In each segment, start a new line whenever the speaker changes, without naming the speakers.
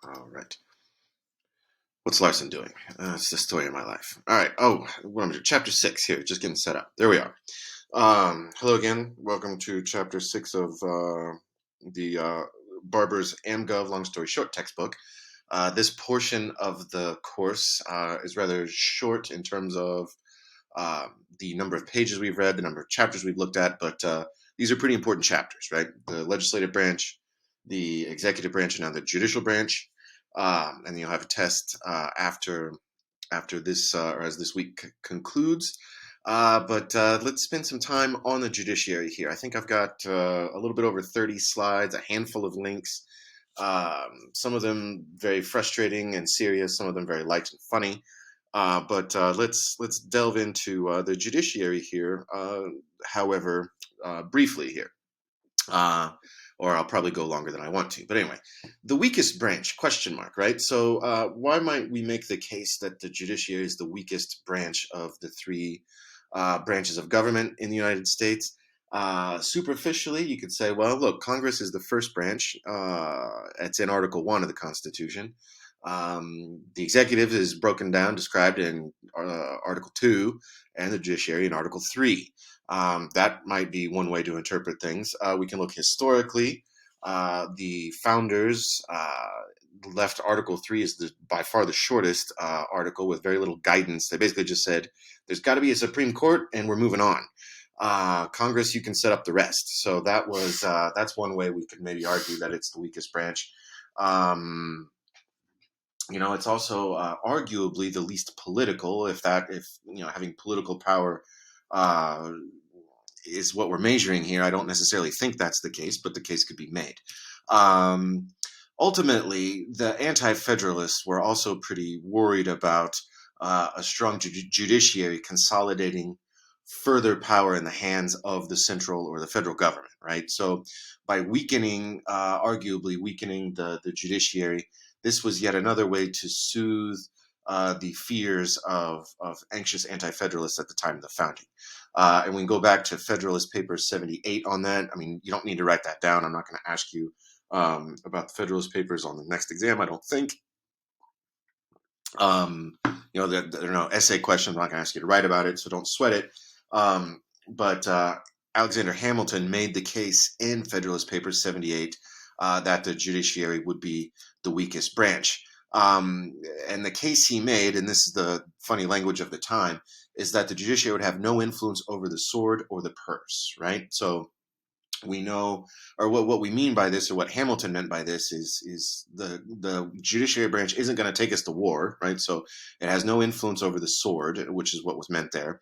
All right. What's Larson doing? It's the story of my life. All right. Oh, what am I doing? Chapter 6 here. Just getting set up. There we are. Hello again. Welcome to Chapter 6 of the Barbour's AmGov Long Story Short textbook. This portion of the course is rather short in terms of the number of pages we've read, the number of chapters we've looked at, but these are pretty important chapters, right? The legislative branch, the executive branch, and now the judicial branch. And you'll have a test after this or as this week concludes. But let's spend some time on the judiciary here. I think I've got a little bit over 30 slides, a handful of links. Some of them very frustrating and serious, some of them very light and funny. But let's delve into the judiciary here. However, briefly here. Or I'll probably go longer than I want to. But anyway, the weakest branch, question mark, right? So why might we make the case that the judiciary is the weakest branch of the three branches of government in the United States? Superficially, you could say, well, look, Congress is the first branch. It's in Article 1 of the Constitution. The executive is broken down, described in Article 2, and the judiciary in Article 3. That might be one way to interpret things. We can look historically. The founders left Article 3 as by far the shortest article with very little guidance. They basically just said, there's got to be a Supreme Court and we're moving on. Congress, you can set up the rest. So that's one way we could maybe argue that it's the weakest branch. It's also arguably the least political, if having political power is what we're measuring here. I don't necessarily think that's the case, but the case could be made. Ultimately, the anti-federalists were also pretty worried about a strong judiciary consolidating further power in the hands of the central or the federal government, right? So by arguably weakening the judiciary, this was yet another way to soothe the fears of anxious anti-federalists at the time of the founding. And we can go back to Federalist Papers 78 on that. I mean, you don't need to write that down. I'm not going to ask you about the Federalist Papers on the next exam, I don't think. There are no essay questions. I'm not going to ask you to write about it, so don't sweat it. But Alexander Hamilton made the case in Federalist Papers 78 that the judiciary would be the weakest branch. And the case he made, and this is the funny language of the time, is that the judiciary would have no influence over the sword or the purse, right? So we know, or what we mean by this, or what Hamilton meant by this, is the judiciary branch isn't going to take us to war, right? So it has no influence over the sword, which is what was meant there,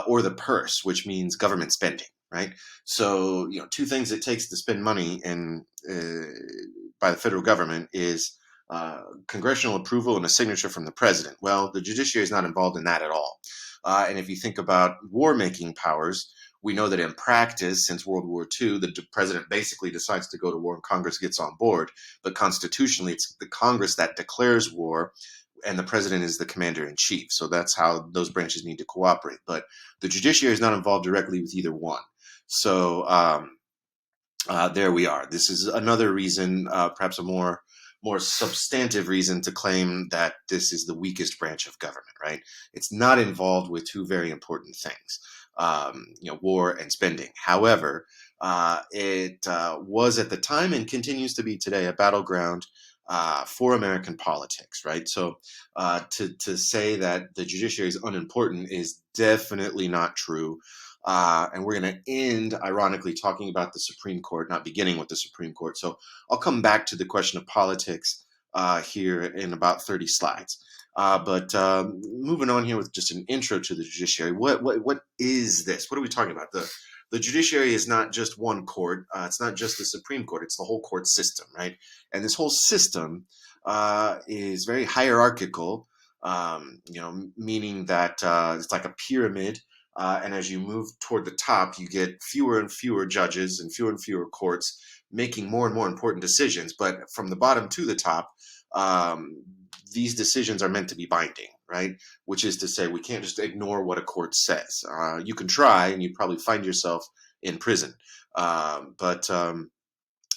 or the purse, which means government spending, right? So, two things it takes to spend money by the federal government is congressional approval and a signature from the president. Well, the judiciary is not involved in that at all. And if you think about war-making powers, we know that in practice, since World War II, the president basically decides to go to war and Congress gets on board. But constitutionally, it's the Congress that declares war, and the president is the commander-in-chief. So that's how those branches need to cooperate. But the judiciary is not involved directly with either one. So there we are. This is another reason, perhaps a more substantive reason to claim that this is the weakest branch of government, right? It's not involved with two very important things, war and spending. However, it was at the time and continues to be today a battleground for American politics, right? So to say that the judiciary is unimportant is definitely not true. And we're going to end, ironically, talking about the Supreme Court, not beginning with the Supreme Court. So I'll come back to the question of politics here in about 30 slides. But moving on here with just an intro to the judiciary, what is this? What are we talking about? The judiciary is not just one court. It's not just the Supreme Court. It's the whole court system, right? And this whole system is very hierarchical, meaning that it's like a pyramid. And as you move toward the top, you get fewer and fewer judges and fewer courts making more and more important decisions. But from the bottom to the top, these decisions are meant to be binding, right? Which is to say, we can't just ignore what a court says. You can try, and you'd probably find yourself in prison. But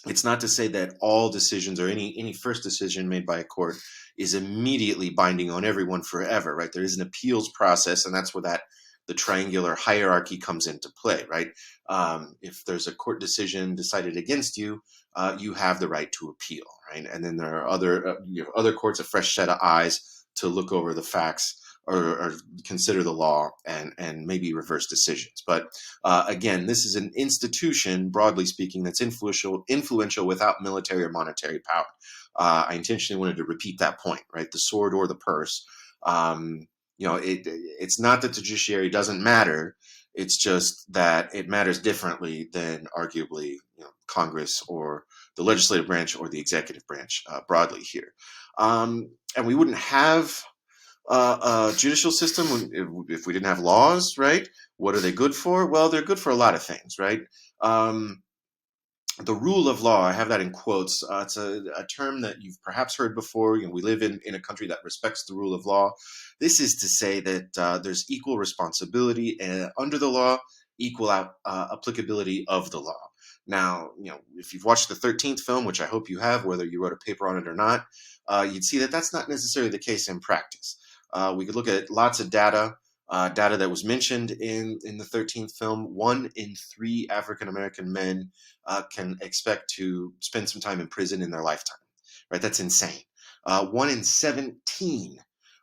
It's not to say that all decisions or any first decision made by a court is immediately binding on everyone forever, right? There is an appeals process, and that's where the triangular hierarchy comes into play, right? If there's a court decision decided against you, you have the right to appeal, right? And then there are other courts, a fresh set of eyes to look over the facts or consider the law and maybe reverse decisions. But again, this is an institution, broadly speaking, that's influential without military or monetary power. I intentionally wanted to repeat that point, right? The sword or the purse. It's not that the judiciary doesn't matter. It's just that it matters differently than arguably, Congress or the legislative branch or the executive branch broadly here. And we wouldn't have judicial system if we didn't have laws, right? What are they good for? Well, they're good for a lot of things, right? Um, the rule of law, I have that in quotes. It's a term that you've perhaps heard before. We live in a country that respects the rule of law. This is to say that there's equal responsibility under the law, equal applicability of the law. Now, if you've watched the 13th film, which I hope you have, whether you wrote a paper on it or not, you'd see that that's not necessarily the case in practice. We could look at lots of data that was mentioned in the 13th film. 1 in 3 African American men can expect to spend some time in prison in their lifetime, right? That's insane. 1 in 17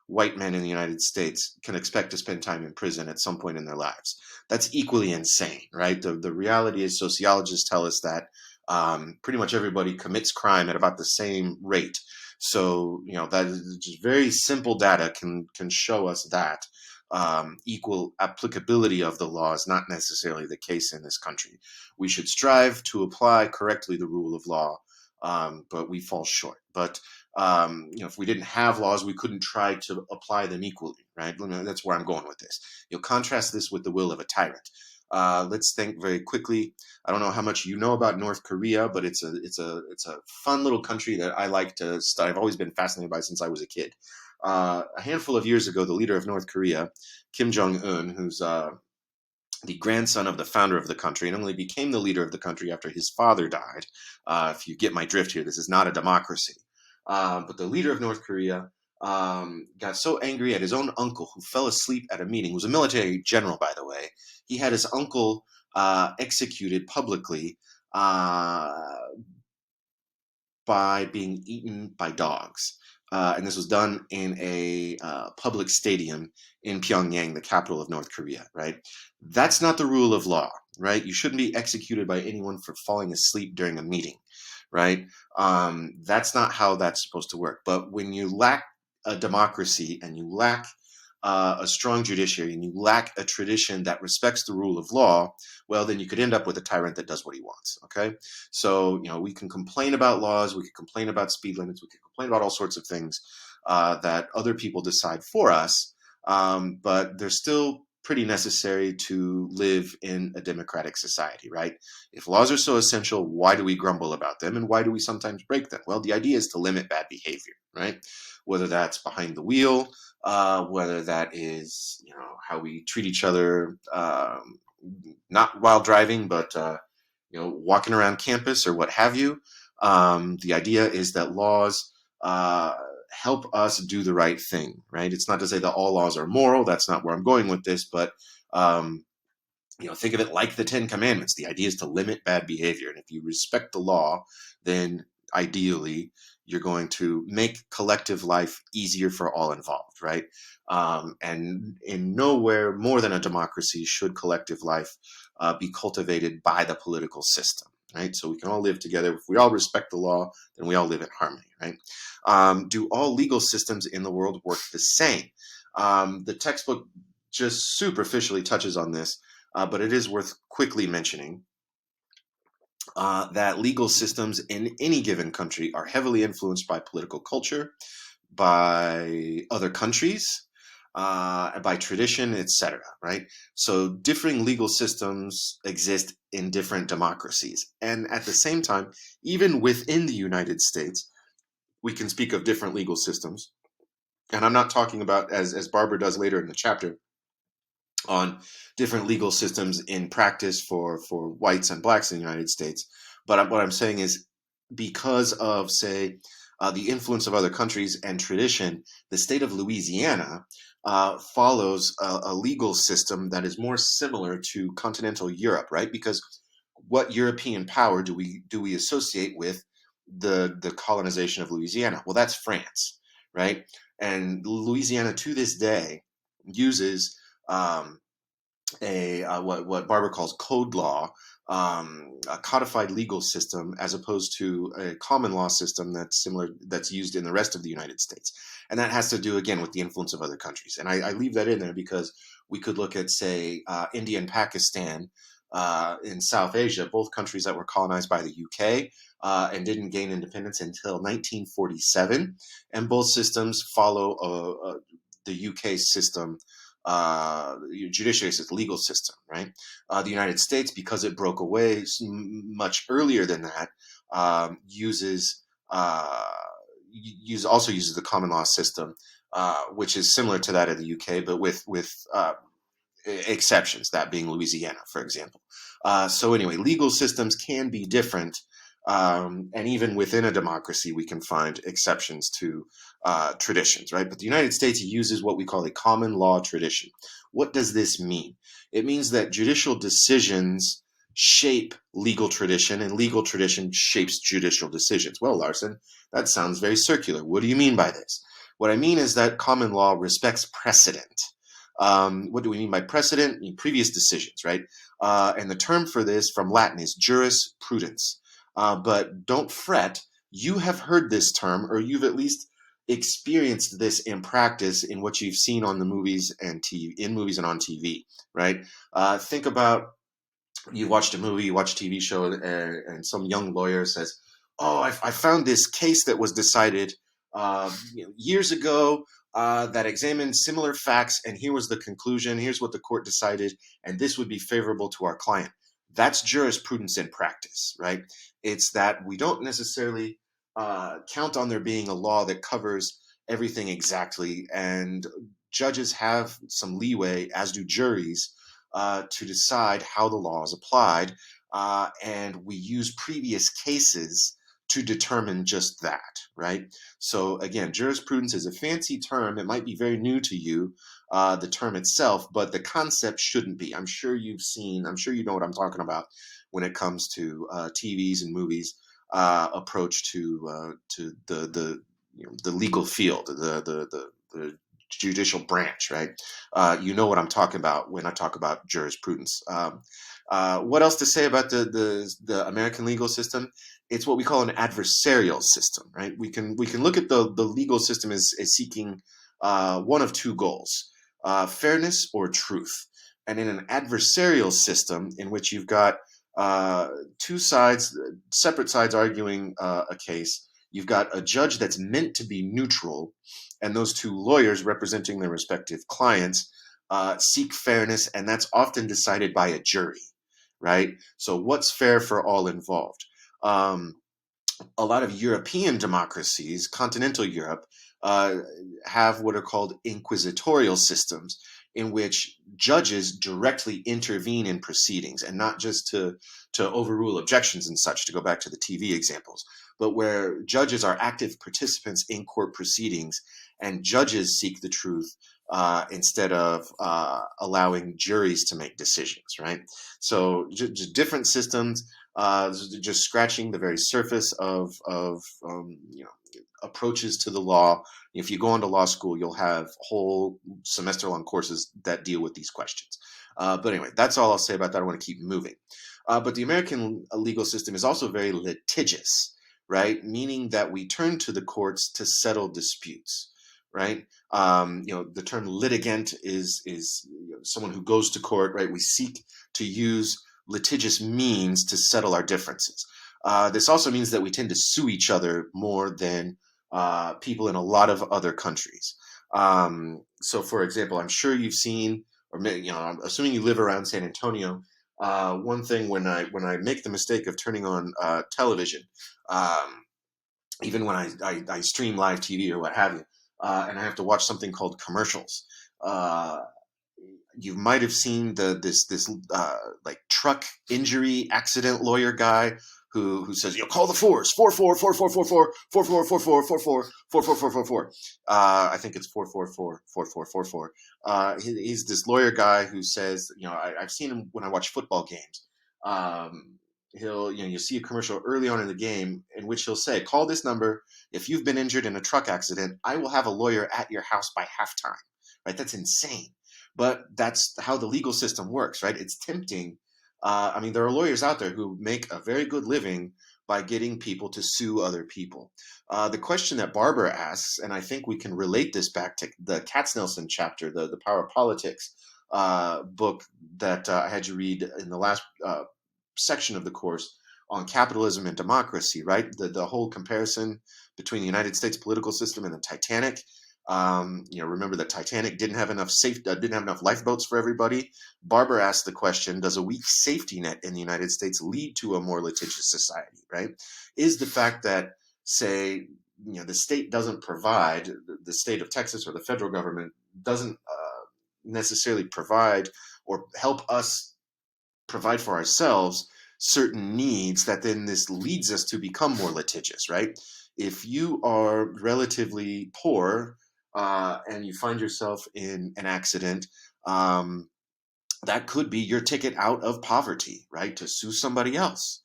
white men in the United States can expect to spend time in prison at some point in their lives. That's equally insane, right? The reality is sociologists tell us that pretty much everybody commits crime at about the same rate. So, that is just very simple data can show us that equal applicability of the law is not necessarily the case in this country. We should strive to apply correctly the rule of law, but we fall short. But if we didn't have laws, we couldn't try to apply them equally, right? That's where I'm going with this. Contrast this with the will of a tyrant. Let's think very quickly. I don't know how much you know about North Korea, but it's a fun little country that I like to study. I've always been fascinated by since I was a kid. A handful of years ago, the leader of North Korea, Kim Jong-un, who's the grandson of the founder of the country, and only became the leader of the country after his father died. If you get my drift here, this is not a democracy. But the leader of North Korea got so angry at his own uncle, who fell asleep at a meeting, who was a military general, by the way. He had his uncle executed publicly by being eaten by dogs. And this was done in a public stadium in Pyongyang, the capital of North Korea, right? That's not the rule of law, right? You shouldn't be executed by anyone for falling asleep during a meeting, right? That's not how that's supposed to work. But when you lack a democracy and you lack a strong judiciary and you lack a tradition that respects the rule of law, well, then you could end up with a tyrant that does what he wants. Okay. So, we can complain about laws, we can complain about speed limits, we can complain about all sorts of things that other people decide for us. But they're still pretty necessary to live in a democratic society, right? If laws are so essential, why do we grumble about them and why do we sometimes break them? Well, the idea is to limit bad behavior, right? Whether that's behind the wheel, whether that is, how we treat each other, not while driving, but, walking around campus or what have you. The idea is that laws help us do the right thing, right? It's not to say that all laws are moral. That's not where I'm going with this, but think of it like the Ten Commandments. The idea is to limit bad behavior. And if you respect the law, then ideally you're going to make collective life easier for all involved, right? And in nowhere more than a democracy should collective life be cultivated by the political system, right? So we can all live together. If we all respect the law, then we all live in harmony, right? Do all legal systems in the world work the same? The textbook just superficially touches on this, but it is worth quickly mentioning that legal systems in any given country are heavily influenced by political culture, by other countries, by tradition, etc. Right? So differing legal systems exist in different democracies, and at the same time, even within the United States, we can speak of different legal systems. And I'm not talking about, as Barbour does later in the chapter, on different legal systems in practice for whites and blacks in the United States. But what I'm saying is because of, say, the influence of other countries and tradition, the state of Louisiana follows a legal system that is more similar to continental Europe, right? Because what European power do we associate with the colonization of Louisiana? Well, that's France, right? And Louisiana to this day uses um, a what Barbour calls code law, a codified legal system, as opposed to a common law system that's used in the rest of the United States, and that has to do again with the influence of other countries. And I leave that in there because we could look at, say, India and Pakistan. In South Asia, both countries that were colonized by the UK and didn't gain independence until 1947, and both systems follow the UK system, judiciary system, legal system, right? The United States, because it broke away much earlier than that, uses also uses the common law system, which is similar to that of the UK, but with exceptions, that being Louisiana, for example. So anyway, legal systems can be different, and even within a democracy, we can find exceptions to traditions, right? But the United States uses what we call a common law tradition. What does this mean? It means that judicial decisions shape legal tradition, and legal tradition shapes judicial decisions. Well, Larson, that sounds very circular. What do you mean by this? What I mean is that common law respects precedent. What do we mean by precedent? I mean previous decisions, right? And the term for this from Latin is jurisprudence. But don't fret, you have heard this term, or you've at least experienced this in practice in what you've seen on the movies and TV, in movies and on TV, right? Think about, you watched a movie, you watched a TV show, and some young lawyer says, "Oh, I found this case that was decided years ago that examined similar facts, and here was the conclusion. Here's what the court decided, and this would be favorable to our client." That's jurisprudence in practice, right? It's that we don't necessarily count on there being a law that covers everything exactly, and judges have some leeway, as do juries, to decide how the law is applied, and we use previous cases to determine just that, right? So again, jurisprudence is a fancy term. It might be very new to you, the term itself, but the concept shouldn't be. I'm sure I'm sure you know what I'm talking about when it comes to TVs and movies approach to the legal field, the judicial branch, right? You know what I'm talking about when I talk about jurisprudence. What else to say about the American legal system? It's what we call an adversarial system, right? We can look at the legal system as seeking one of two goals: fairness or truth. And in an adversarial system, in which you've got two sides, separate sides arguing a case, you've got a judge that's meant to be neutral, and those two lawyers representing their respective clients seek fairness, and that's often decided by a jury, right? So, what's fair for all involved? Um, a lot of European democracies, continental Europe, uh, have what are called inquisitorial systems, in which judges directly intervene in proceedings, and not just to overrule objections and such, to go back to the TV examples, but where judges are active participants in court proceedings, and judges seek the truth instead of allowing juries to make decisions, right? So just different systems, just scratching the very surface of approaches to the law. If you go into law school, you'll have whole semester-long courses that deal with these questions. But anyway, that's all I'll say about that. I want to keep moving. But the American legal system is also very litigious, right? Meaning that we turn to the courts to settle disputes, right? The term litigant is someone who goes to court, right? We seek to use litigious means to settle our differences. This also means that we tend to sue each other more than people in a lot of other countries. So, for example, I'm sure you've seen, I'm assuming you live around San Antonio. One thing when I make the mistake of turning on television, even when I stream live TV or what have you, and I have to watch something called commercials. You might have seen this like truck injury accident lawyer guy who says, call the force, 4444444444444444. I think it's 4444444. He's this lawyer guy who says, I've seen him when I watch football games. He'll, you see a commercial early on in the game in which he'll say, call this number. If you've been injured in a truck accident, I will have a lawyer at your house by halftime. Right? That's insane. But that's how the legal system works, right? It's tempting. There are lawyers out there who make a very good living by getting people to sue other people. The question that Barbour asks, and I think we can relate this back to the Katznelson chapter, the Power of Politics book that I had you read in the last section of the course on capitalism and democracy, right? The whole comparison between the United States political system and the Titanic. Remember that Titanic didn't have enough lifeboats for everybody. Barbour asked the question: does a weak safety net in the United States lead to a more litigious society? Right? Is the fact that, say, the state doesn't provide, the state of Texas or the federal government doesn't necessarily provide or help us provide for ourselves certain needs, that then this leads us to become more litigious, right? If you are relatively poor and you find yourself in an accident, that could be your ticket out of poverty, right? To sue somebody else,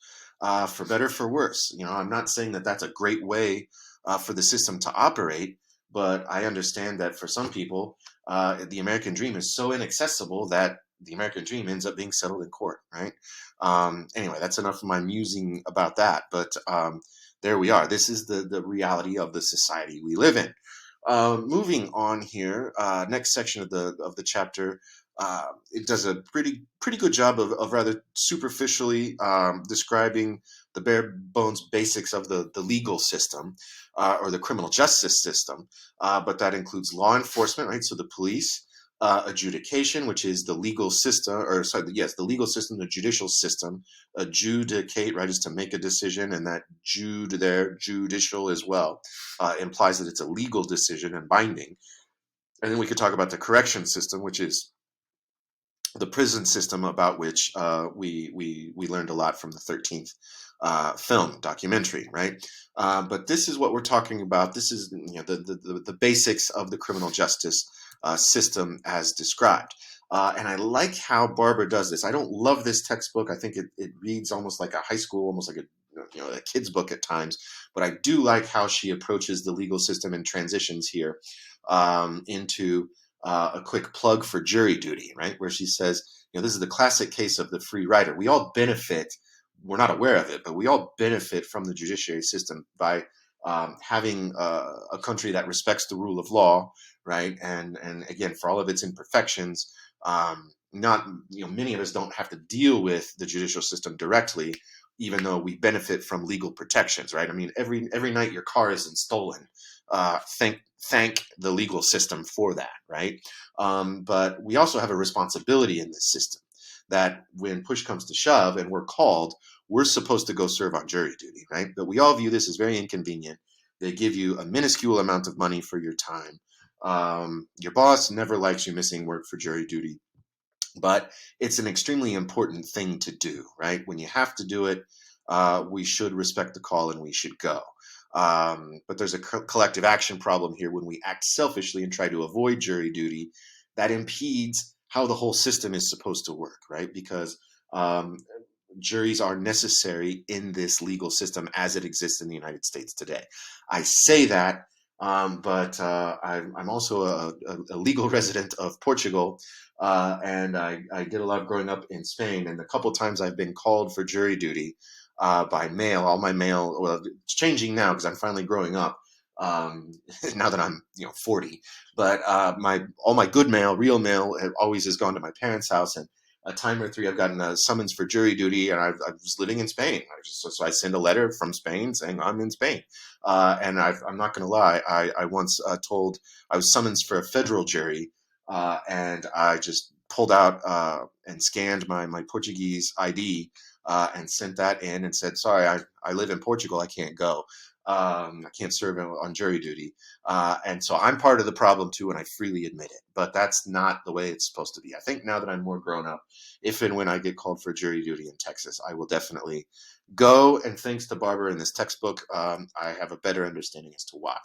for better, for worse. I'm not saying that that's a great way for the system to operate, but I understand that for some people, the American dream is so inaccessible that the American dream ends up being settled in court, right? Anyway, that's enough of my musing about that. But there we are. This is the reality of the society we live in. Moving on here, next section of the chapter, it does a pretty good job of rather superficially describing the bare bones basics of the legal system, or the criminal justice system. But that includes law enforcement, right? So the police, adjudication, which is the legal system, the legal system, the judicial system. Adjudicate, right, is to make a decision, and that Jude there, judicial as well, implies that it's a legal decision and binding. And then we could talk about the correction system, which is the prison system, about which we learned a lot from the 13th film documentary, right? But this is what we're talking about. This is the basics of the criminal justice system as described. And I like how Barbour does this. I don't love this textbook. I think it reads almost like a high school, almost like a kid's book at times. But I do like how she approaches the legal system and transitions here into a quick plug for jury duty, right? Where she says, this is the classic case of the free rider. We all benefit. We're not aware of it, but we all benefit from the judiciary system by having a country that respects the rule of law, right? And again, for all of its imperfections, many of us don't have to deal with the judicial system directly, even though we benefit from legal protections, right? I mean, every night your car isn't stolen. Thank the legal system for that, right? But we also have a responsibility in this system that when push comes to shove and we're called, we're supposed to go serve on jury duty, right? But we all view this as very inconvenient. They give you a minuscule amount of money for your time. Your boss never likes you missing work for jury duty, but it's an extremely important thing to do, right? When you have to do it, we should respect the call and we should go. But there's a collective action problem here when we act selfishly and try to avoid jury duty. That impedes how the whole system is supposed to work, right? Because juries are necessary in this legal system as it exists in the United States today. I say that, but I'm also a legal resident of Portugal, and I did a lot of growing up in Spain. And the couple times I've been called for jury duty by mail, all my mail, well, it's changing now because I'm finally growing up. Now that I'm 40, but all my good mail, real mail, always has gone to my parents' house. And a time or three, I've gotten a summons for jury duty, and I was living in Spain. So I send a letter from Spain saying I'm in Spain. And I'm not going to lie, I once told I was summoned for a federal jury, and I just pulled out and scanned my Portuguese ID and sent that in and said, sorry, I live in Portugal, I can't go. I can't serve on jury duty. And so I'm part of the problem too, and I freely admit it. But that's not the way it's supposed to be. I think now that I'm more grown up, if and when I get called for jury duty in Texas, I will definitely Go, and thanks to Barbour in this textbook, I have a better understanding as to why.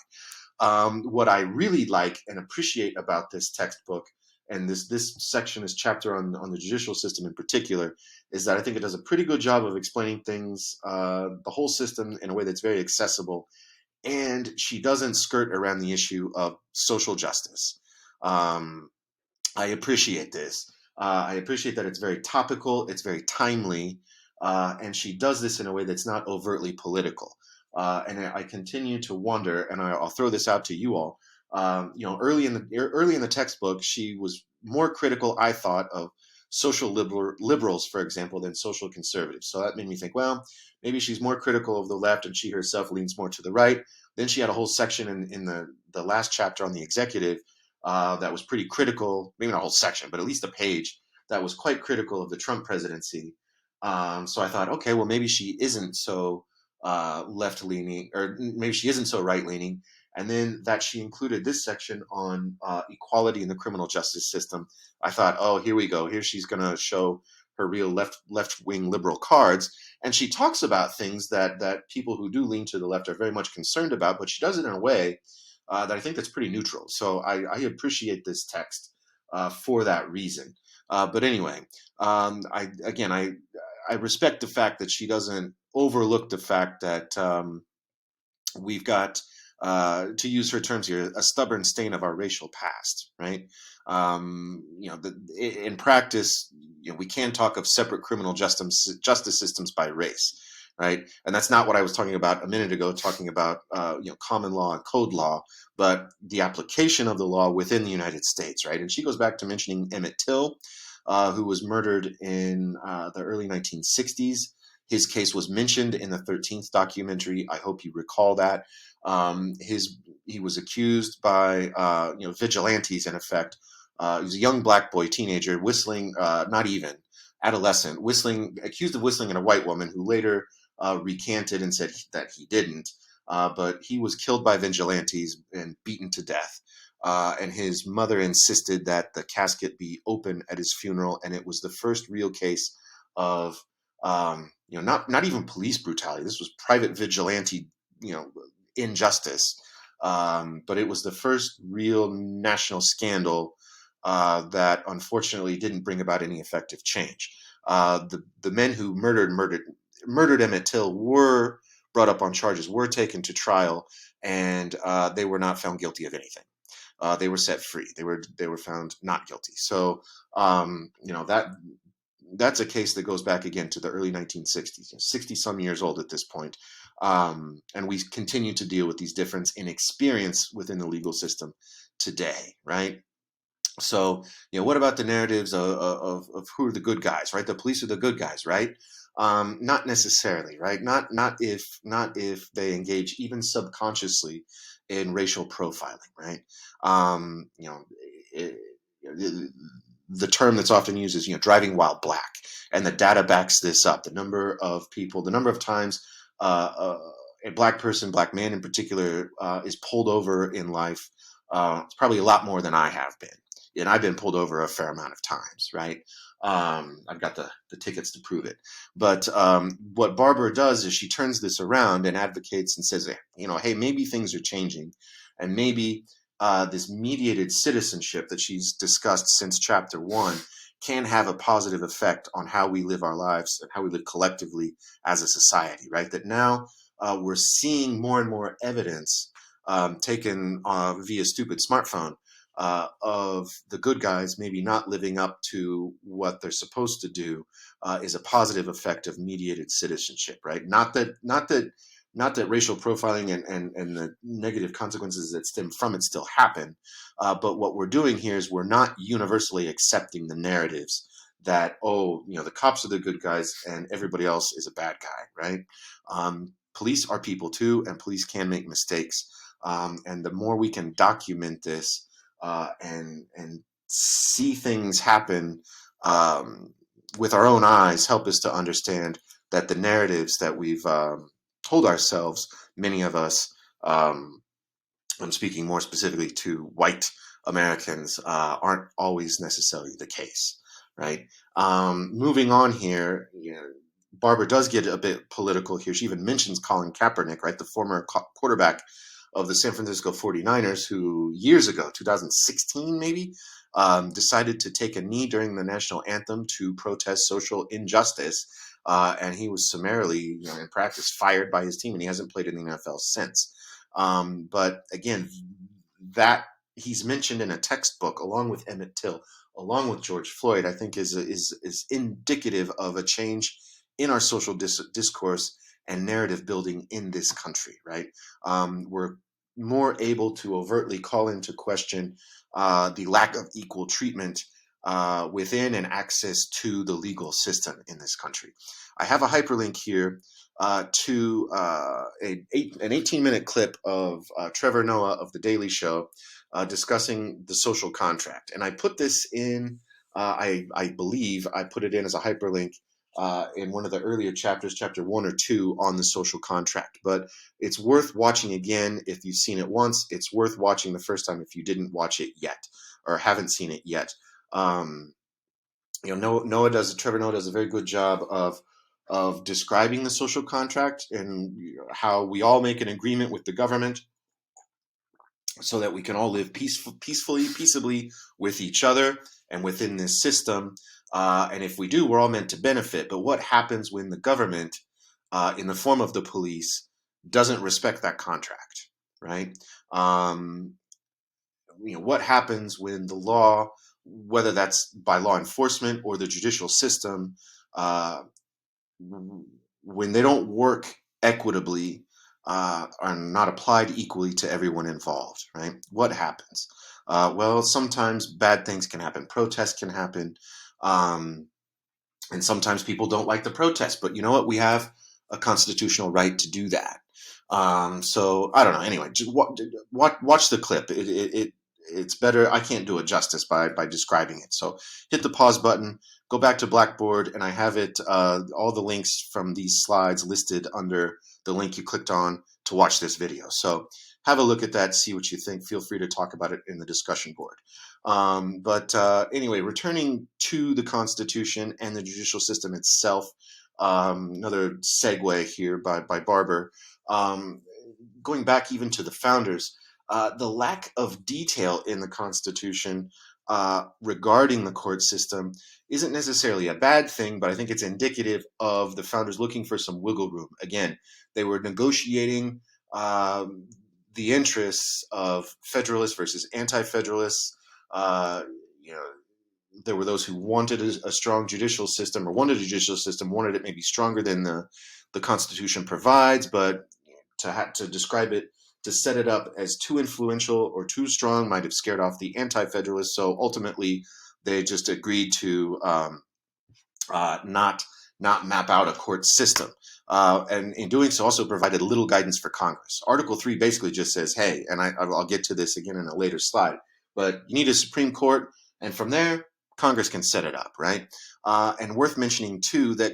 What I really like and appreciate about this textbook, and this section, is chapter on the judicial system in particular, is that I think it does a pretty good job of explaining things, the whole system, in a way that's very accessible, and she doesn't skirt around the issue of social justice. Um, I appreciate this. I appreciate that it's very topical, it's very timely, and she does this in a way that's not overtly political. And I continue to wonder, and I'll throw this out to you all. Early in the textbook, she was more critical, I thought, of social liberals, for example, than social conservatives. So that made me think, well, maybe she's more critical of the left, and she herself leans more to the right. Then she had a whole section in the last chapter on the executive, that was pretty critical, maybe not a whole section, but at least a page that was quite critical of the Trump presidency. So I thought, okay, well, maybe she isn't so left leaning, or maybe she isn't so right leaning. And then that she included this section on equality in the criminal justice system. I thought, oh, here we go. Here she's going to show her real left wing liberal cards. And she talks about things that people who do lean to the left are very much concerned about, but she does it in a way that I think that's pretty neutral. So I appreciate this text for that reason. But anyway, I respect the fact that she doesn't overlook the fact that we've got, to use her terms here, a stubborn stain of our racial past, right? In practice, we can talk of separate criminal justice systems by race, right? And that's not what I was talking about a minute ago, talking about common law and code law, but the application of the law within the United States, right? And she goes back to mentioning Emmett Till, who was murdered in the early 1960s. His case was mentioned in the 13th documentary. I hope you recall that. He was accused by vigilantes, in effect. He was a young black boy, teenager, whistling, not even adolescent, accused of whistling at a white woman, who later recanted and said that he didn't. But he was killed by vigilantes and beaten to death. And his mother insisted that the casket be open at his funeral, and it was the first real case of not even police brutality. This was private vigilante, injustice. But it was the first real national scandal that unfortunately didn't bring about any effective change. The men who murdered Emmett Till were brought up on charges, were taken to trial, and they were not found guilty of anything. They were set free. They were found not guilty. So that's a case that goes back again to the early 1960s, 60 some years old at this point. And we continue to deal with these differences in experience within the legal system today, right? So, what about the narratives of who are the good guys, right? The police are the good guys, right? Not necessarily, right? Not if they engage even subconsciously in racial profiling, right? It, the term that's often used is driving while black, and the data backs this up. The number of times a black man in particular is pulled over in life, it's probably a lot more than I have been, and I've been pulled over a fair amount of times, right? I've got the tickets to prove it. But what Barbour does is she turns this around and advocates and says, hey, maybe things are changing, and maybe this mediated citizenship that she's discussed since chapter 1 can have a positive effect on how we live our lives and how we live collectively as a society, right? That now we're seeing more and more evidence taken via stupid smartphone of the good guys maybe not living up to what they're supposed to do, is a positive effect of mediated citizenship, right? Not that racial profiling and the negative consequences that stem from it still happen, but what we're doing here is we're not universally accepting the narratives that, the cops are the good guys and everybody else is a bad guy, right? Police are people too, and police can make mistakes. And the more we can document this and see things happen with our own eyes, help us to understand that the narratives that we've told ourselves, many of us, I'm speaking more specifically to white Americans, aren't always necessarily the case, right? Moving on here, Barbour does get a bit political here. She even mentions Colin Kaepernick, right, the former quarterback of the San Francisco 49ers, who years ago, 2016 maybe, decided to take a knee during the national anthem to protest social injustice. And he was summarily, in practice, fired by his team, and he hasn't played in the NFL since. But again, that he's mentioned in a textbook along with Emmett Till, along with George Floyd, I think is indicative of a change in our social discourse and narrative building in this country. Right, we're more able to overtly call into question the lack of equal treatment within and access to the legal system in this country. I have a hyperlink here to an 18-minute clip of Trevor Noah of The Daily Show discussing the social contract. And I put this in, I believe I put it in as a hyperlink in one of the earlier chapters, chapter 1 or 2 on the social contract. But it's worth watching again if you've seen it once. It's worth watching the first time if you didn't watch it yet or haven't seen it yet. Trevor Noah does a very good job of describing the social contract and how we all make an agreement with the government so that we can all live peaceably with each other and within this system. And if we do, we're all meant to benefit. But what happens when the government, in the form of the police, doesn't respect that contract, right? What happens when the law, whether that's by law enforcement or the judicial system, when they don't work equitably, are not applied equally to everyone involved, right? What happens? Well, sometimes bad things can happen. Protests can happen. And sometimes people don't like the protest, but you know what? We have a constitutional right to do that. So I don't know. Anyway, just watch the clip. It's better. I can't do it justice by describing it. So hit the pause button, go back to Blackboard, and I have it, all the links from these slides listed under the link you clicked on to watch this video. So have a look at that, see what you think. Feel free to talk about it in the discussion board. But anyway, returning to the Constitution and the judicial system itself, another segue here by Barbour. Going back even to the founders, the lack of detail in the Constitution regarding the court system isn't necessarily a bad thing, but I think it's indicative of the founders looking for some wiggle room. Again, they were negotiating the interests of Federalists versus Anti-Federalists. There were those who wanted a strong judicial system, or wanted a judicial system, wanted it maybe stronger than the Constitution provides, but to describe it, to set it up as too influential or too strong might have scared off the Anti-Federalists. So ultimately, they just agreed to not map out a court system. And in doing so, also provided little guidance for Congress. Article 3 basically just says, hey, and I'll get to this again in a later slide, but you need a Supreme Court, and from there, Congress can set it up, right? And worth mentioning, too, that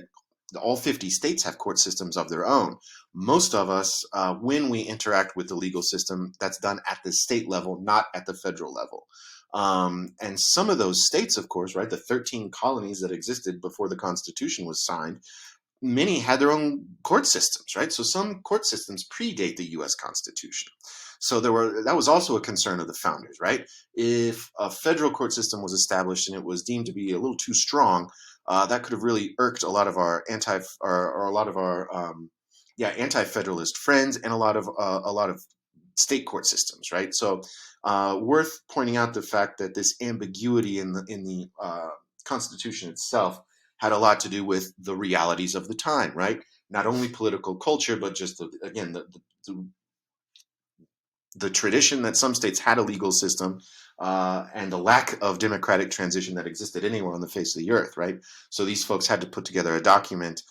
all 50 states have court systems of their own. Most of us, when we interact with the legal system, that's done at the state level, not at the federal level. And some of those states, of course, right, the 13 colonies that existed before the Constitution was signed, many had their own court systems, right? So some court systems predate the U.S. Constitution. So that was also a concern of the founders, right? If a federal court system was established and it was deemed to be a little too strong, that could have really irked a lot of our anti-federalist friends and a lot of state court systems, right? So worth pointing out the fact that this ambiguity in the Constitution itself had a lot to do with the realities of the time, right? Not only political culture, but just the tradition that some states had a legal system, and the lack of democratic transition that existed anywhere on the face of the earth, right? So these folks had to put together a document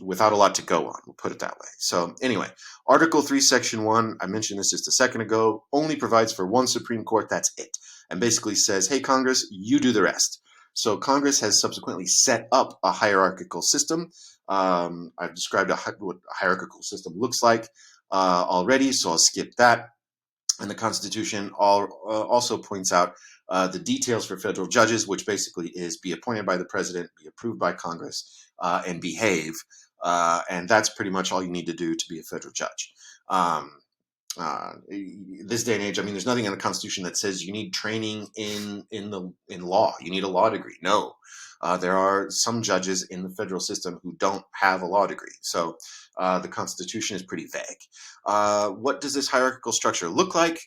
without a lot to go on, we'll put it that way. So anyway, Article 3, Section 1, I mentioned this just a second ago, only provides for one Supreme Court, that's it. And basically says, hey, Congress, you do the rest. So Congress has subsequently set up a hierarchical system. I've described what a hierarchical system looks like already, so I'll skip that. And the Constitution also points out the details for federal judges, which basically is be appointed by the president, be approved by Congress, and behave. And that's pretty much all you need to do to be a federal judge. Um, this day and age, I mean, there's nothing in the Constitution that says you need training in law. You need a law degree. No, there are some judges in the federal system who don't have a law degree. So the Constitution is pretty vague. What does this hierarchical structure look like?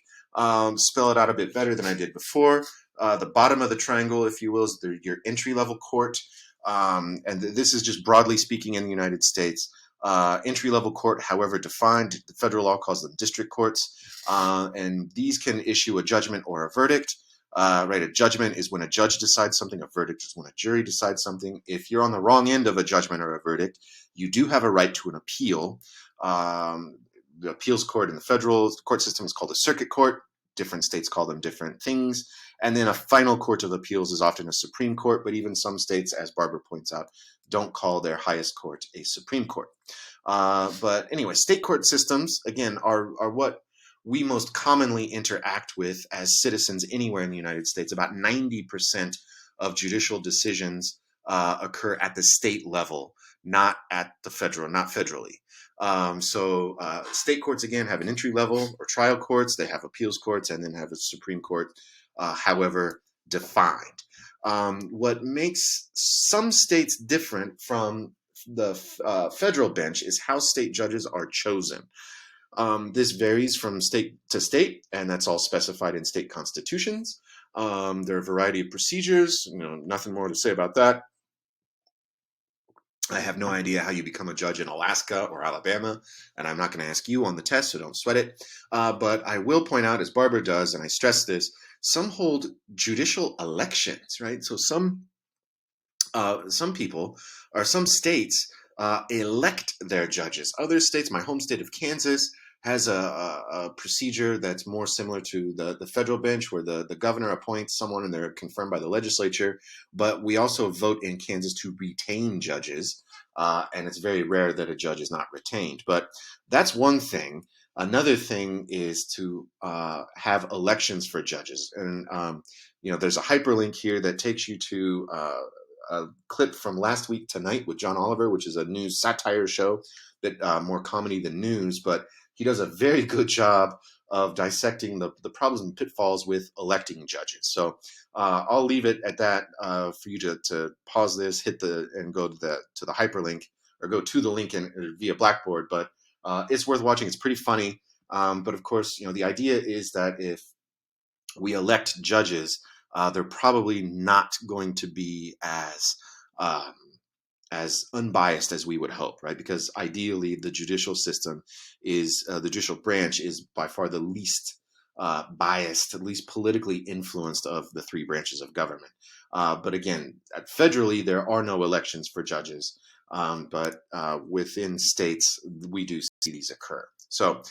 Spell it out a bit better than I did before. The bottom of the triangle, if you will, is your entry level court. And this is just broadly speaking in the United States. Entry-level court, however defined, the federal law calls them district courts, and these can issue a judgment or a verdict. Right, a judgment is when a judge decides something. A verdict is when a jury decides something. If you're on the wrong end of a judgment or a verdict, you do have a right to an appeal. The appeals court in the federal court system is called a circuit court. Different states call them different things. And then a final court of appeals is often a Supreme Court, but even some states, as Barbour points out, don't call their highest court a Supreme Court. But anyway, state court systems, again, are what we most commonly interact with as citizens anywhere in the United States. About 90% of judicial decisions occur at the state level, not at the federal, not federally. So state courts, again, have an entry level or trial courts. They have appeals courts and then have a Supreme Court, however defined. What makes some states different from the federal bench is how state judges are chosen. This varies from state to state, and that's all specified in state constitutions. There are a variety of procedures. Nothing more to say about that. I have no idea how you become a judge in Alaska or Alabama, and I'm not going to ask you on the test, so don't sweat it. But I will point out, as Barbour does, and I stress this, some hold judicial elections, right? So some people or some states elect their judges. Other states, my home state of Kansas, has a procedure that's more similar to the federal bench, where the governor appoints someone and they're confirmed by the legislature. But we also vote in Kansas to retain judges, and it's very rare that a judge is not retained. But that's one thing. Another thing is to have elections for judges. And there's a hyperlink here that takes you to a clip from Last Week Tonight with John Oliver, which is a news satire show that more comedy than news, but he does a very good job of dissecting the problems and pitfalls with electing judges. So I'll leave it at that for you to pause this, and go to the hyperlink, or go to the link via Blackboard. But it's worth watching. It's pretty funny. But of course, the idea is that if we elect judges, they're probably not going to be as unbiased as we would hope, right? Because ideally, the judicial system the judicial branch is by far the least biased, at least politically influenced of the three branches of government. But again, federally, there are no elections for judges, but within states, we do see these occur. So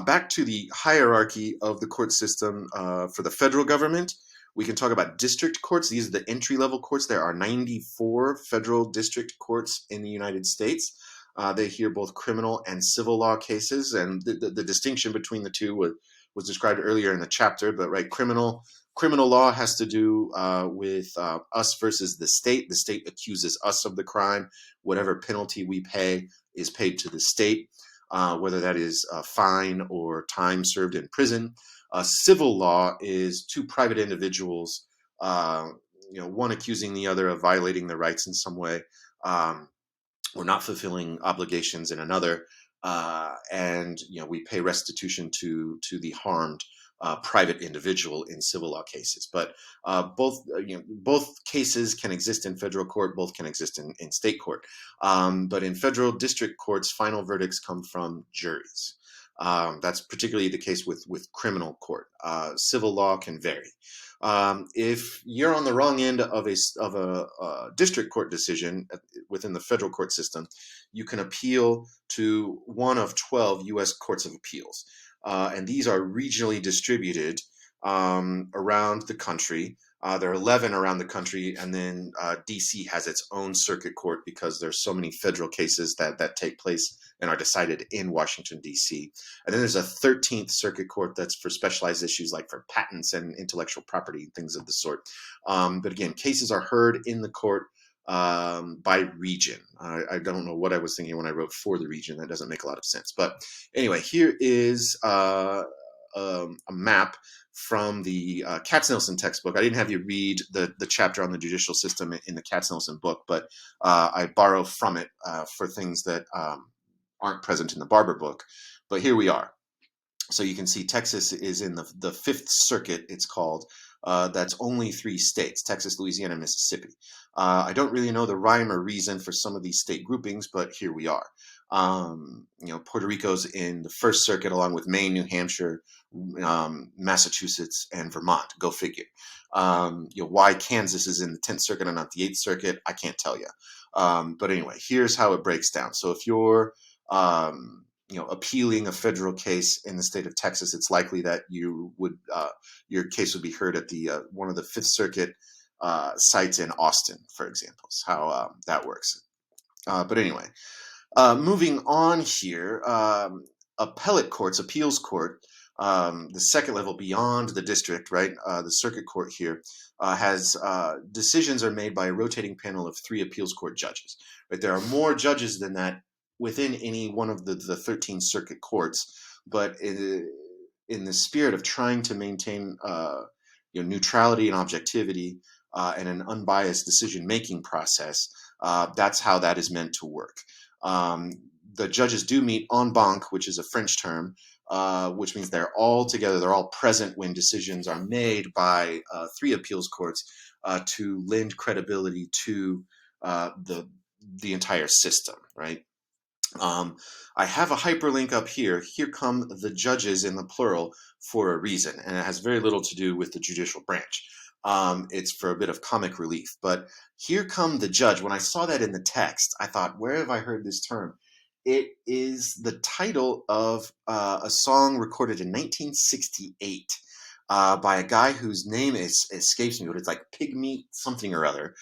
back to the hierarchy of the court system for the federal government. We can talk about district courts. These are the entry-level courts. There are 94 federal district courts in the United States. They hear both criminal and civil law cases, and the distinction between the two was described earlier in the chapter. But right, criminal law has to do with us versus the state. The state accuses us of the crime. Whatever penalty we pay is paid to the state, whether that is a fine or time served in prison. Civil law is two private individuals, one accusing the other of violating their rights in some way, or not fulfilling obligations in another, and we pay restitution to the harmed private individual in civil law cases. But both cases can exist in federal court, both can exist in state court. But in federal district courts, final verdicts come from juries. That's particularly the case with criminal court. Civil law can vary. If you're on the wrong end of a district court decision within the federal court system, you can appeal to one of 12 U.S. courts of appeals. And these are regionally distributed around the country. There are 11 around the country, and then D.C. has its own circuit court because there's so many federal cases that take place and are decided in Washington, D.C. And then there's a 13th circuit court that's for specialized issues like for patents and intellectual property, things of the sort. But again, cases are heard in the court by region. I don't know what I was thinking when I wrote for the region. That doesn't make a lot of sense. But anyway, here is a map from the Katznelson textbook. I didn't have you read the chapter on the judicial system in the Katznelson book, but I borrow from it for things that aren't present in the Barbour book. But here we are. So you can see Texas is in the Fifth Circuit, it's called. That's only 3 states: Texas, Louisiana, Mississippi. I don't really know the rhyme or reason for some of these state groupings, but here we are. Puerto Rico's in the First Circuit, along with Maine, New Hampshire, Massachusetts, and Vermont. Go figure. Why Kansas is in the 10th Circuit and not the 8th Circuit, I can't tell you. But anyway, here's how it breaks down. So if you're appealing a federal case in the state of Texas, it's likely that you would your case would be heard at the one of the Fifth Circuit sites in Austin, for example. Is how that works. But anyway, moving on here, appellate courts, appeals court, the second level beyond the district, right? The circuit court here has decisions are made by a rotating panel of 3 appeals court judges. Right, there are more judges than that within any one of the 13 circuit courts, but in the spirit of trying to maintain neutrality and objectivity and an unbiased decision-making process, that's how that is meant to work. The judges do meet en banc, which is a French term, which means they're all together, they're all present when decisions are made by 3 appeals courts to lend credibility to the entire system, right? I have a hyperlink up here. Here come the judges in the plural for a reason, and it has very little to do with the judicial branch. It's for a bit of comic relief. But here come the judge. When I saw that in the text, I thought, where have I heard this term? It is the title of a song recorded in 1968 by a guy whose name escapes me, but it's like Pygmy something or other.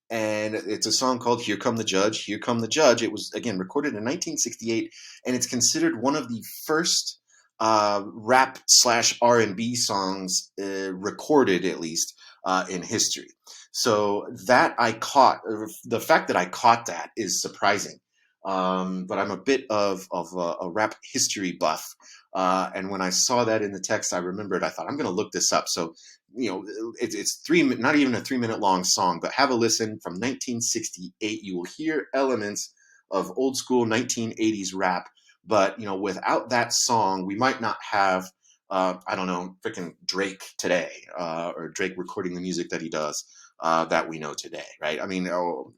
And it's a song called Here Come the Judge, Here Come the Judge. It was, again, recorded in 1968, and it's considered one of the first rap / R&B songs recorded, at least, in history. So that the fact that I caught that is surprising. But I'm a bit of a rap history buff. And when I saw that in the text, I remembered, I thought, I'm going to look this up. So, it's not even a 3-minute long song, but have a listen. From 1968, you will hear elements of old school 1980s rap. But, without that song, we might not have, I don't know, freaking Drake today, or Drake recording the music that he does, that we know today, right? I mean, or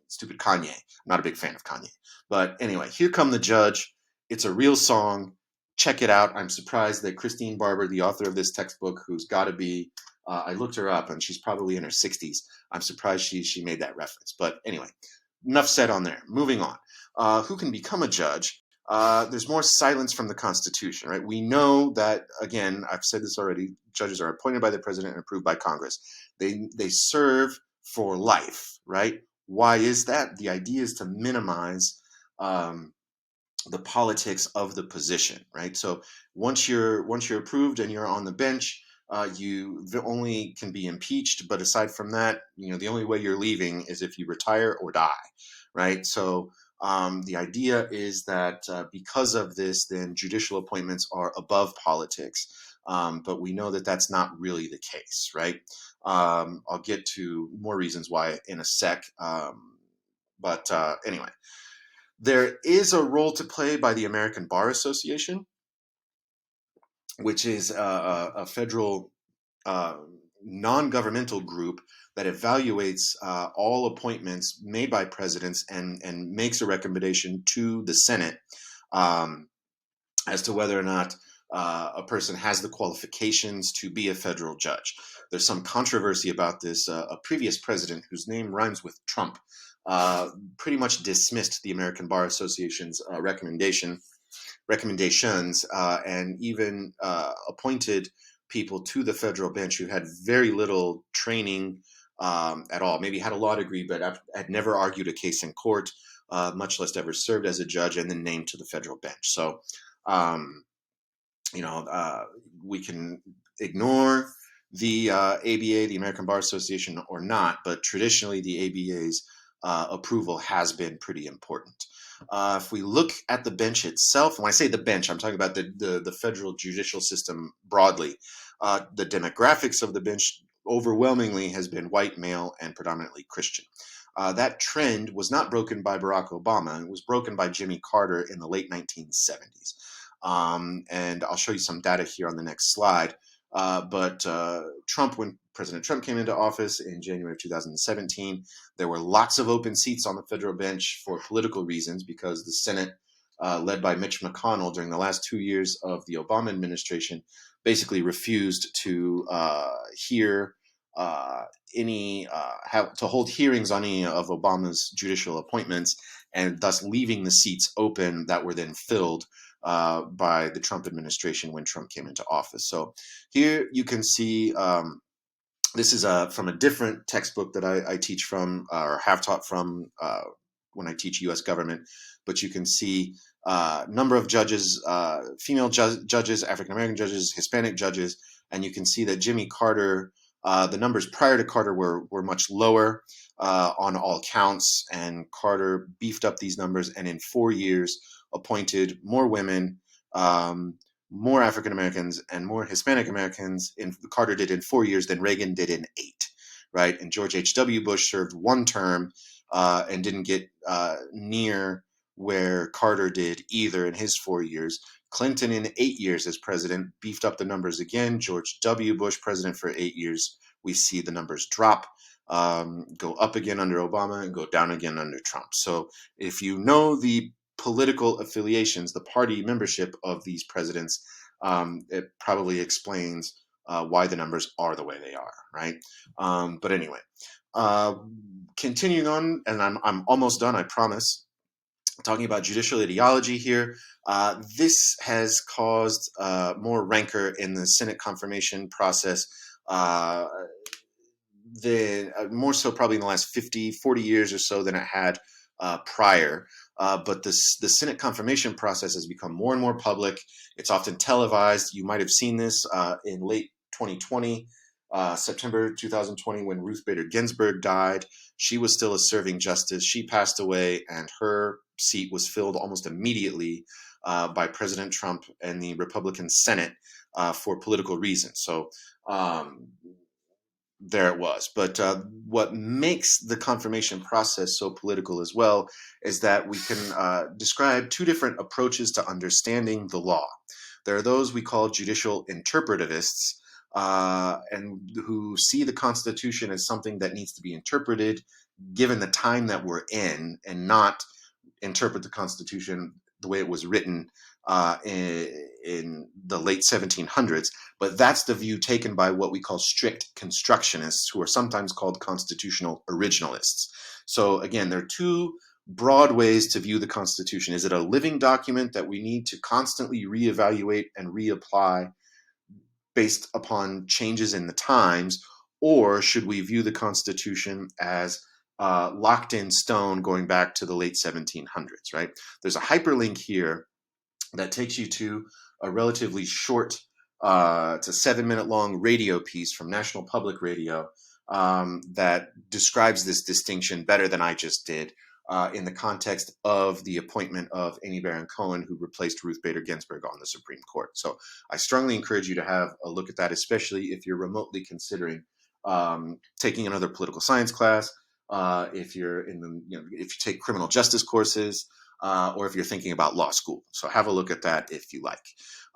stupid Kanye. I'm not a big fan of Kanye. But anyway, Here Come the Judge. It's a real song. Check it out. I'm surprised that Christine Barbour, the author of this textbook, who's got to be, I looked her up and she's probably in her 60s. I'm surprised she made that reference. But anyway, enough said on there. Moving on. Who can become a judge? There's more silence from the Constitution, right? We know that, again, I've said this already, judges are appointed by the president and approved by Congress. They serve for life, right? Why is that? The idea is to minimize the politics of the position, right? So once you're approved and you're on the bench, you only can be impeached. But aside from that, the only way you're leaving is if you retire or die, right? So the idea is that because of this, then judicial appointments are above politics. But we know that that's not really the case, right? I'll get to more reasons why in a sec. But anyway. There is a role to play by the American Bar Association, which is a federal non-governmental group that evaluates all appointments made by presidents and makes a recommendation to the Senate as to whether or not a person has the qualifications to be a federal judge. There's some controversy about this. A previous president whose name rhymes with Trump pretty much dismissed the American Bar Association's recommendations and even appointed people to the federal bench who had very little training at all. Maybe had a law degree, but had never argued a case in court, much less ever served as a judge, and then named to the federal bench. So, we can ignore the ABA, the American Bar Association, or not, but traditionally the ABA's approval has been pretty important. If we look at the bench itself, and when I say the bench, I'm talking about the federal judicial system broadly. The demographics of the bench overwhelmingly has been white, male, and predominantly Christian. That trend was not broken by Barack Obama. It was broken by Jimmy Carter in the late 1970s. And I'll show you some data here on the next slide. But when President Trump came into office in January of 2017, there were lots of open seats on the federal bench for political reasons because the Senate, led by Mitch McConnell during the last 2 years of the Obama administration, basically refused to hear to hold hearings on any of Obama's judicial appointments, and thus leaving the seats open that were then filled by the Trump administration when Trump came into office. So here you can see this is from a different textbook that I teach from or have taught from when I teach U.S. government, but you can see number of judges, female judges, African-American judges, Hispanic judges, and you can see that Jimmy Carter, the numbers prior to Carter were much lower on all counts, and Carter beefed up these numbers, and in 4 years appointed more women, more African Americans, and more Hispanic Americans Carter did in 4 years than Reagan did in 8, right? And George H.W. Bush served one term and didn't get near where Carter did either in his 4 years. Clinton in 8 years as president beefed up the numbers again. George W. Bush, president for 8 years, we see the numbers drop, go up again under Obama and go down again under Trump. So if you know the political affiliations, the party membership of these presidents, it probably explains why the numbers are the way they are, right? But anyway, continuing on, and I'm almost done, I promise. Talking about judicial ideology here, this has caused more rancor in the Senate confirmation process more so probably in the last 40 years or so than it had prior. But the Senate confirmation process has become more and more public. It's often televised. You might have seen this in late 2020, September 2020, when Ruth Bader Ginsburg died. She was still a serving justice. She passed away, and her seat was filled almost immediately by President Trump and the Republican Senate for political reasons. So there it was. But what makes the confirmation process so political as well is that we can describe two different approaches to understanding the law. There are those we call judicial interpretivists, and who see the Constitution as something that needs to be interpreted given the time that we're in, and not interpret the Constitution the way it was written in the late 1700s. But that's the view taken by what we call strict constructionists, who are sometimes called constitutional originalists. So again, there are two broad ways to view the Constitution. Is it a living document that we need to constantly reevaluate and reapply based upon changes in the times, or should we view the Constitution as locked in stone going back to the late 1700s, right? There's a hyperlink here that takes you to a relatively short, it's a 7-minute long radio piece from National Public Radio that describes this distinction better than I just did in the context of the appointment of Amy Barron Cohen, who replaced Ruth Bader Ginsburg on the Supreme Court. So I strongly encourage you to have a look at that, especially if you're remotely considering taking another political science class, if you're if you take criminal justice courses, or if you're thinking about law school. So have a look at that if you like.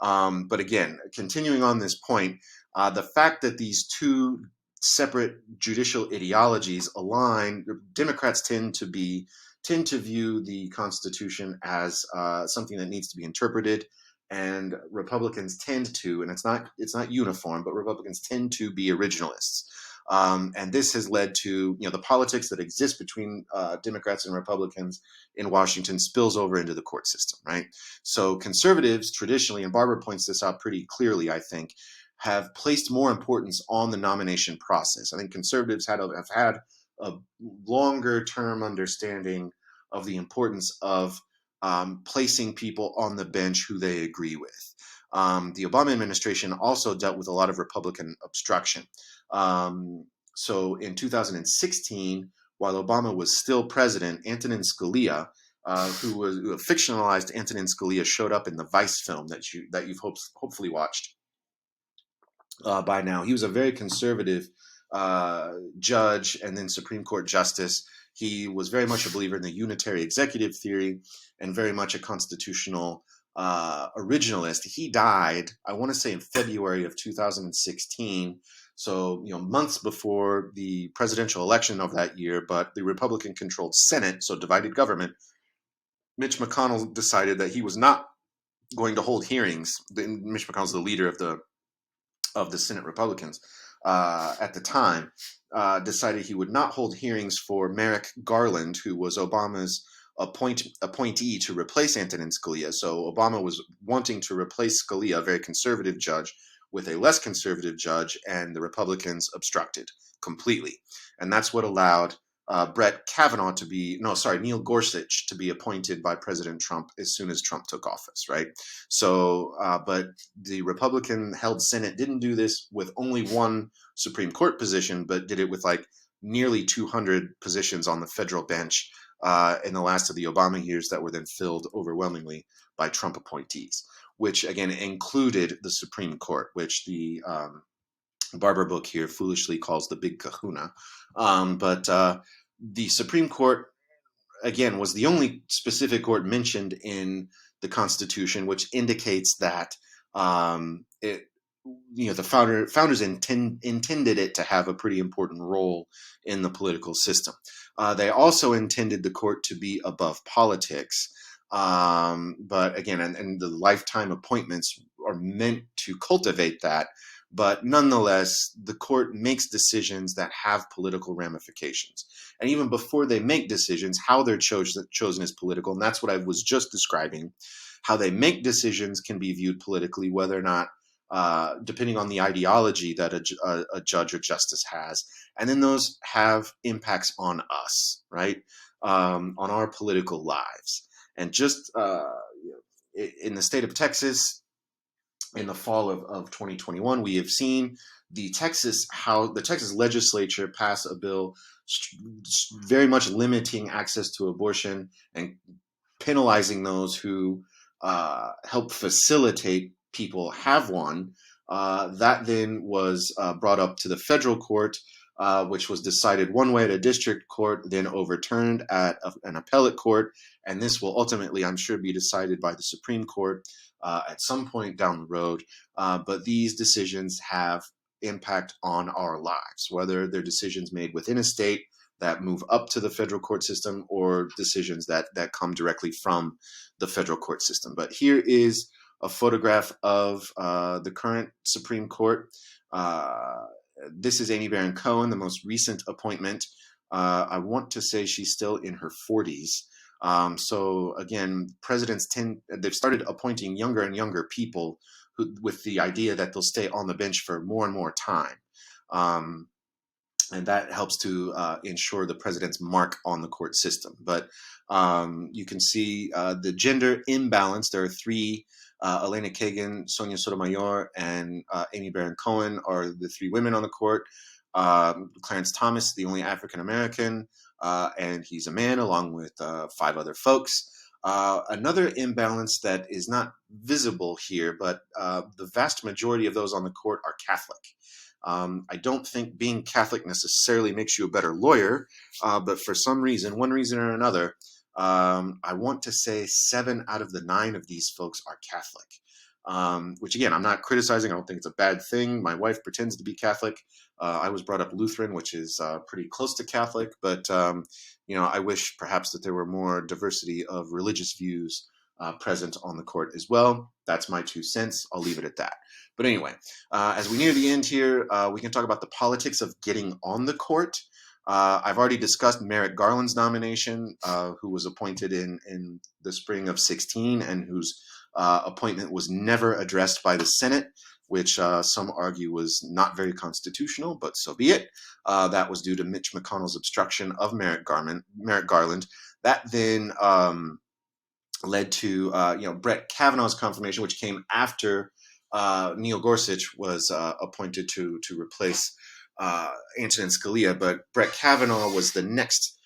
But again, continuing on this point, the fact that these two separate judicial ideologies align, Democrats tend to view the Constitution as something that needs to be interpreted, and Republicans tend to, and it's not uniform, but Republicans tend to be originalists. And this has led to, the politics that exists between Democrats and Republicans in Washington spills over into the court system, right? So conservatives traditionally, and Barbour points this out pretty clearly, I think, have placed more importance on the nomination process. I think conservatives have had a longer term understanding of the importance of placing people on the bench who they agree with. The Obama administration also dealt with a lot of Republican obstruction. So in 2016, while Obama was still president, Antonin Scalia, who fictionalized Antonin Scalia, showed up in the Vice film that you've hopefully watched by now. He was a very conservative judge and then Supreme Court justice. He was very much a believer in the unitary executive theory and very much a constitutional originalist. He died, I want to say, in February of 2016. So, months before the presidential election of that year, but the Republican-controlled Senate, so divided government, Mitch McConnell decided that he was not going to hold hearings. Mitch McConnell's the leader of the Senate Republicans at the time, decided he would not hold hearings for Merrick Garland, who was Obama's appointee to replace Antonin Scalia. So Obama was wanting to replace Scalia, a very conservative judge, with a less conservative judge, and the Republicans obstructed completely. And that's what allowed Neil Gorsuch to be appointed by President Trump as soon as Trump took office, right? So, but the Republican-held Senate didn't do this with only one Supreme Court position, but did it with like nearly 200 positions on the federal bench in the last of the Obama years that were then filled overwhelmingly by Trump appointees, which again included the Supreme Court, which the Barbour book here foolishly calls the Big Kahuna. But the Supreme Court, again, was the only specific court mentioned in the Constitution, which indicates that the founders intended it to have a pretty important role in the political system. They also intended the court to be above politics. But again, and the lifetime appointments are meant to cultivate that. But nonetheless, the court makes decisions that have political ramifications. And even before they make decisions, how they're chosen is political. And that's what I was just describing. How they make decisions can be viewed politically, whether or not, depending on the ideology that a judge or justice has. And then those have impacts on us, right? On our political lives. And just in the state of Texas, in the fall of 2021, we have seen the Texas legislature pass a bill very much limiting access to abortion and penalizing those who help facilitate people have one. That then was brought up to the federal court, which was decided one way at a district court, then overturned at an appellate court, and this will ultimately, I'm sure, be decided by the Supreme Court at some point down the road. But these decisions have impact on our lives, whether they're decisions made within a state that move up to the federal court system or decisions that come directly from the federal court system. But here is a photograph of the current Supreme Court. This is Amy Barron Cohen, the most recent appointment. I want to say she's still in her 40s. So again, presidents they've started appointing younger and younger people with the idea that they'll stay on the bench for more and more time. And that helps to ensure the president's mark on the court system. But you can see the gender imbalance. There are three, Elena Kagan, Sonia Sotomayor, and Amy Barron Cohen are the three women on the court. Clarence Thomas, the only African-American, and he's a man along with 5 other folks. Another imbalance that is not visible here, but the vast majority of those on the court are Catholic. I don't think being Catholic necessarily makes you a better lawyer, but for some reason, one reason or another, I want to say 7 out of the 9 of these folks are Catholic. Which again, I'm not criticizing. I don't think it's a bad thing. My wife pretends to be Catholic. I was brought up Lutheran, which is pretty close to Catholic, but I wish perhaps that there were more diversity of religious views present on the court as well. That's my 2 cents. I'll leave it at that. But anyway, as we near the end here, we can talk about the politics of getting on the court. I've already discussed Merrick Garland's nomination, who was appointed in the spring of 2016 and whose appointment was never addressed by the Senate, which some argue was not very constitutional, but so be it. That was due to Mitch McConnell's obstruction of Merrick Garland. That then led to Brett Kavanaugh's confirmation, which came after Neil Gorsuch was appointed to replace Antonin Scalia, but Brett Kavanaugh was the next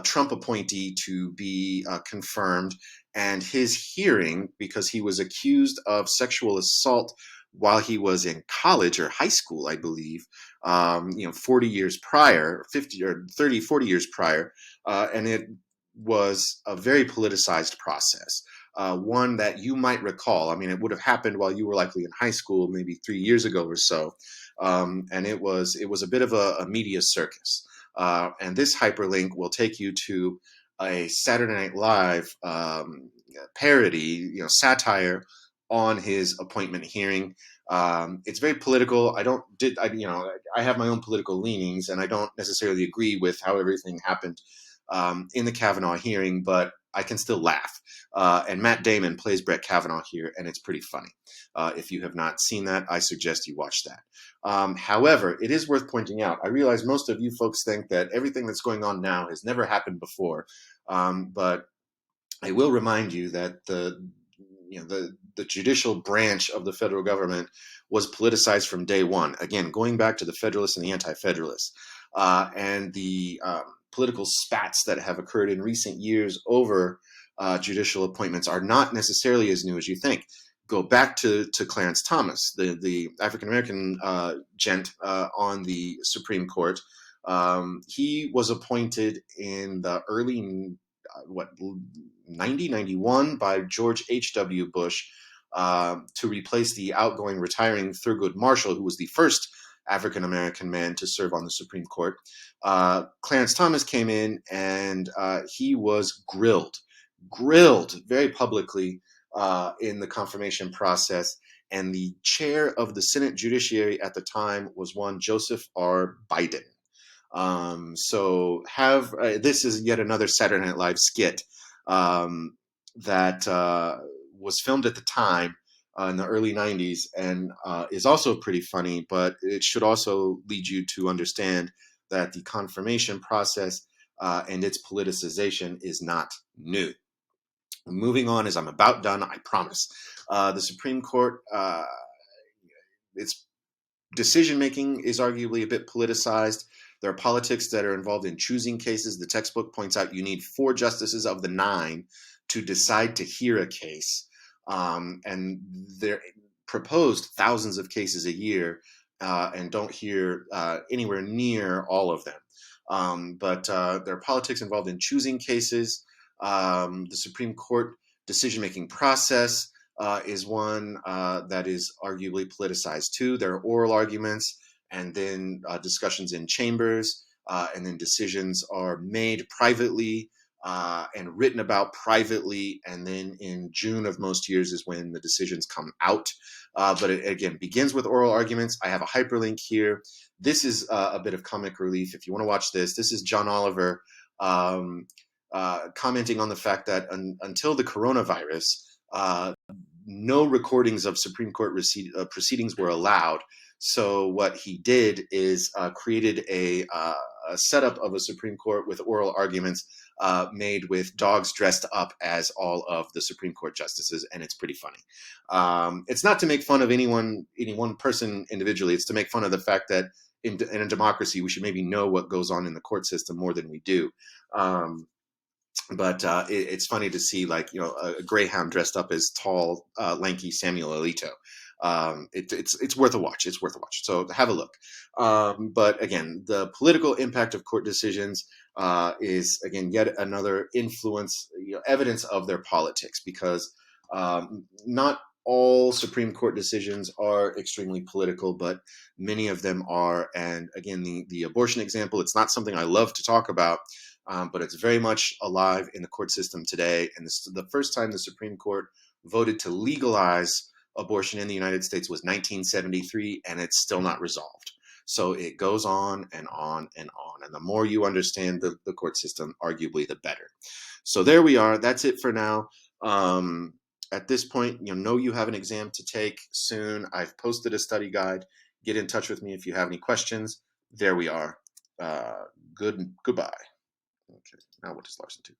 Trump appointee to be confirmed. And his hearing, because he was accused of sexual assault while he was in college or high school, I believe, 40 years prior, 50 or 30, 40 years prior, and it was a very politicized process. One that you might recall. I mean, it would have happened while you were likely in high school, maybe 3 years ago or so, and it was a bit of a media circus. And this hyperlink will take you to a Saturday Night Live parody, satire on his appointment hearing. It's very political. I have my own political leanings, and I don't necessarily agree with how everything happened in the Kavanaugh hearing, but I can still laugh. And Matt Damon plays Brett Kavanaugh here, and it's pretty funny. If you have not seen that, I suggest you watch that. However, it is worth pointing out, I realize most of you folks think that everything that's going on now has never happened before, but I will remind you that the judicial branch of the federal government was politicized from day one. Again, going back to the Federalists and the Anti-Federalists, and the political spats that have occurred in recent years over judicial appointments are not necessarily as new as you think. Go back to Clarence Thomas, the African American gent on the Supreme Court. He was appointed in the early 91 by George H.W. Bush to replace the outgoing retiring Thurgood Marshall, who was the first African American man to serve on the Supreme Court. Clarence Thomas came in, and he was grilled very publicly in the confirmation process. And the chair of the Senate Judiciary at the time was one Joseph R. Biden. This is yet another Saturday Night Live skit that was filmed at the time in the early 90s, and is also pretty funny, but it should also lead you to understand that the confirmation process and its politicization is not new. Moving on, as I'm about done, I promise. The Supreme Court, its decision-making is arguably a bit politicized. There are politics that are involved in choosing cases. The textbook points out you need 4 justices of the 9 to decide to hear a case. And they're proposed thousands of cases a year and don't hear anywhere near all of them. But there are politics involved in choosing cases. The Supreme Court decision-making process is one that is arguably politicized too. There are oral arguments, and then discussions in chambers, and then decisions are made privately and written about privately, and then in June of most years is when the decisions come out. But it, again, begins with oral arguments. I have a hyperlink here. This is a bit of comic relief. If you want to watch this, this is John Oliver commenting on the fact that until the coronavirus, no recordings of Supreme Court proceedings were allowed. So what he did is created a setup of a Supreme Court with oral arguments made with dogs dressed up as all of the Supreme Court justices, and it's pretty funny. It's not to make fun of any one person individually. It's to make fun of the fact that in a democracy, we should maybe know what goes on in the court system more than we do. But it's funny to see, like, a greyhound dressed up as tall, lanky Samuel Alito. It's worth a watch. It's worth a watch. So have a look. But again, the political impact of court decisions is, again, yet another influence, evidence of their politics, because not all Supreme Court decisions are extremely political, but many of them are. And again, the abortion example, it's not something I love to talk about, but it's very much alive in the court system today. And this, the first time the Supreme Court voted to legalize abortion in the United States was 1973, and it's still not resolved. So it goes on and on and on. And the more you understand the court system, arguably the better. So there we are. That's it for now. At this point, you have an exam to take soon. I've posted a study guide. Get in touch with me if you have any questions. There we are. Goodbye. Okay, now what does Larson do?